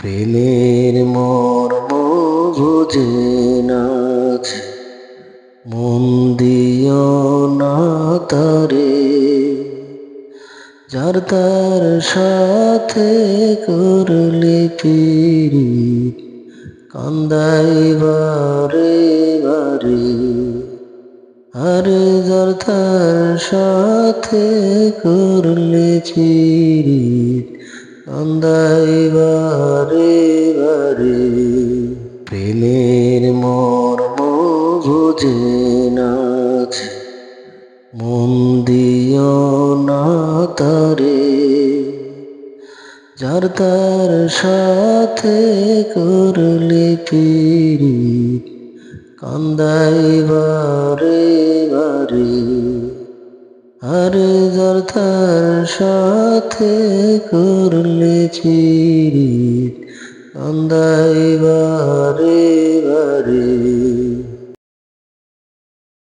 প্রেমের মর্ম বুঝে না যে, মন দিও না তারে, যার তার সাথে করলে পীড়িত, কান্দাই বারে বারে। আরে যার তার সাথে করলে পীড়িত, কান্দাই বারে বারে। প্রেমের মর্ম বুঝে না যে, মন দিও না তারে, যার তার সাথে করলে পীড়িত, কান্দাই বারে বারে। আরে যার তার সাথে করলে পীড়িত, কান্দাই বারে বারে।